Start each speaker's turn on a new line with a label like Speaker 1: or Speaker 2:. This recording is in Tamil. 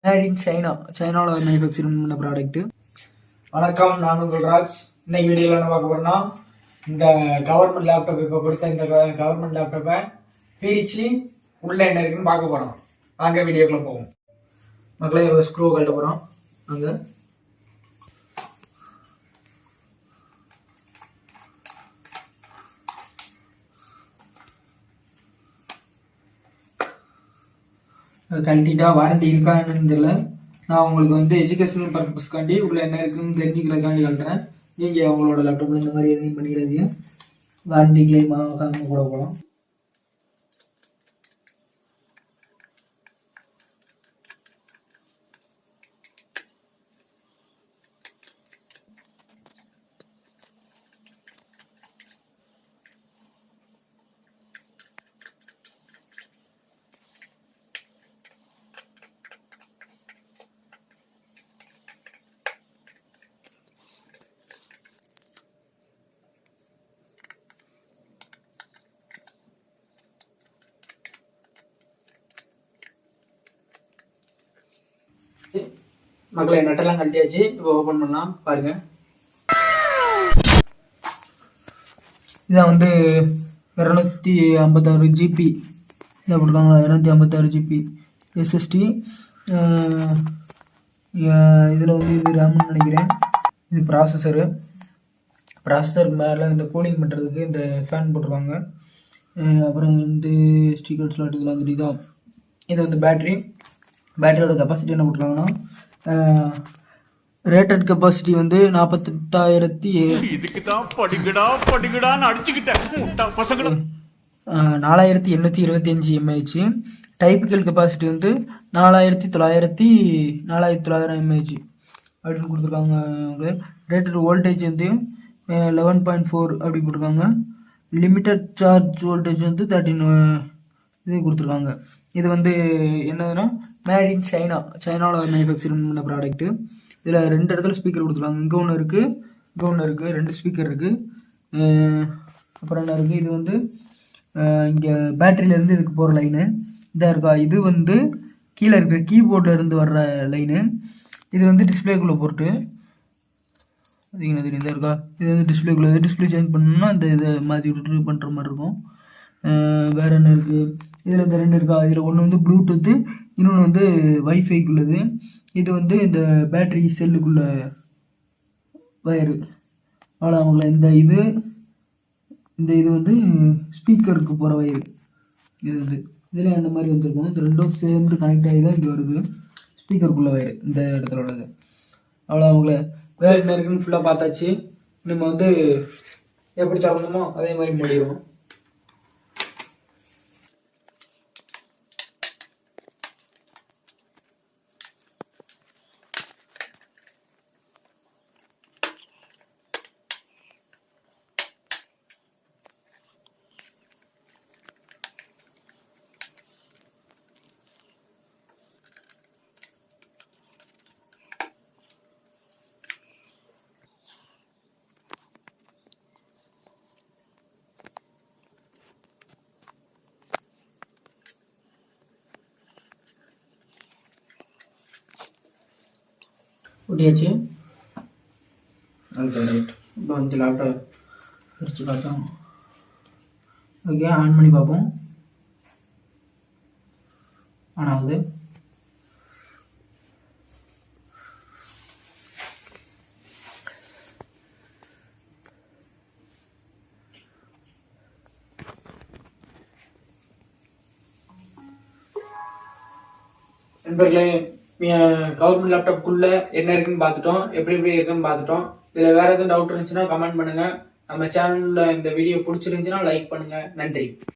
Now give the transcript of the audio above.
Speaker 1: மேட் இன் சைனா, சைனாவில் மேனுஃபேக்சரிங் பண்ண ப்ராடக்ட்டு.
Speaker 2: வணக்கம், நான் உங்கள் ராஜ். இன்னைக்கு வீடியோவில் என்ன பார்க்க போறோம்னா, இந்த கவர்மெண்ட் லேப்டாப் இப்போ கொடுத்த இந்த கவர்மெண்ட் லேப்டாப்பை பிரித்து உள்ள என்ன இருக்குன்னு பார்க்க போகிறோம். வாங்க வீடியோக்குள்ள போவோம்.
Speaker 1: மக்களே, ஸ்க்ரூ கழட்ட போகிறோம். அங்கே கழட்டிட்டா வாரண்டி இருக்கா என்னன்னு தெரியல. நான் உங்களுக்கு எஜுகேஷனல் பர்பஸ்க்காண்டி உள்ள என்ன இருக்குன்னு தெரிஞ்சுக்கிறதுக்காண்டி கழட்டுறேன். நீங்கள் அவங்களோட லேப்டாப்பில் இந்த மாதிரி எதையும் பண்ணிக்கிறாதீங்க. வாரண்டி கிளைம் ஆகாம கூட போகலாம். மக்களை நட்டெல்லாம் கட்டியாச்சு. இப்போ ஓப்பன் பண்ணலாம் பாருங்க. இதான் 256 ஜிபி இதை போட்டிருக்காங்களா, 256 ஜிபி எஸ்எஸ்டி. இதில் இது ரேம்னு நினைக்கிறேன். இது ப்ராசஸருக்கு மேலே இந்த கூலிங் பண்ணுறதுக்கு இந்த ஃபேன் போட்டிருக்காங்க. அப்புறம் ஸ்டிக்கர் ஸ்லாட் இதெல்லாம் தெரியுதா. இது பேட்டரியோட கெப்பாசிட்டி என்ன போட்டிருக்காங்கன்னா, rated capacity 4825 mAh. Typical capacity 4900 mAh அப்படின்னு கொடுத்துருக்காங்க. ரேட்டட் வோல்டேஜ் 11.4 அப்படி போட்டிருக்காங்க. லிமிட்டட் சார்ஜ் வோல்டேஜ் 13 இது கொடுத்துருக்காங்க. இது என்னதுன்னா, மேட் இன் சைனா, சைனாவில் மேனுஃபேக்சரிங் பண்ண ப்ராடக்ட்டு. இதில் 2 இடத்துல ஸ்பீக்கர் கொடுத்துருக்காங்க. இங்கே ஒன்று இருக்குது, 2 ஸ்பீக்கர் இருக்குது. அப்புறம் என்ன இருக்குது, இது இங்கே பேட்டரியிலேருந்து இதுக்கு போகிற லைனு இதாக இருக்கா. இது கீழே இருக்கிற கீபோர்டில் இருந்து வர்ற லைனு. இது டிஸ்பிளேக்குள்ளே போட்டு அதிகமாக தெரியும். இதாக இருக்கா, இது டிஸ்பிளேக்குள்ளே. டிஸ்பிளே சேஞ்ச் பண்ணணும்னா இந்த இதை மாற்றி விட்டு பண்ணுற மாதிரி இருக்கும். வேறு என்ன இருக்குது, இதில் இந்த 2 இருக்கா. இதில் ஒன்று ப்ளூடூத்து, இன்னொன்று வைஃபைக்குள்ளது. இது இந்த பேட்டரி செல்லுக்குள்ள வயரு. அவ்வளோ அவங்கள இந்த இது ஸ்பீக்கருக்கு போகிற வயரு. இதில் அந்த மாதிரி வந்துருக்கும். இது ரெண்டும் சேர்ந்து கனெக்ட் ஆகி தான் இங்கே வருது. ஸ்பீக்கருக்குள்ள வயரு இந்த இடத்துல உள்ளது. அவ்வளோ அவங்கள வேறு என்ன இருக்குன்னு ஃபுல்லாக பார்த்தாச்சு. நம்ம எப்படி திறந்தோமோ அதே மாதிரி முடியும். ஒட்டியாச்சு. இப்போ லேப்டாப் பிரித்து பார்த்தோம். ஓகே, ஆன் பண்ணி பார்ப்போம். ஆன் ஆகுது.
Speaker 2: நண்பர்களே, கவர்மெண்ட் லேப்டாப்குள்ள என்ன இருக்குன்னு பார்த்துட்டோம், எப்படி இருக்குன்னு பார்த்துட்டோம். இதில் வேற எதுவும் டவுட் இருந்துச்சுன்னா கமெண்ட் பண்ணுங்க. நம்ம சேனலில் இந்த வீடியோ பிடிச்சிருந்துச்சுன்னா லைக் பண்ணுங்க. நன்றி.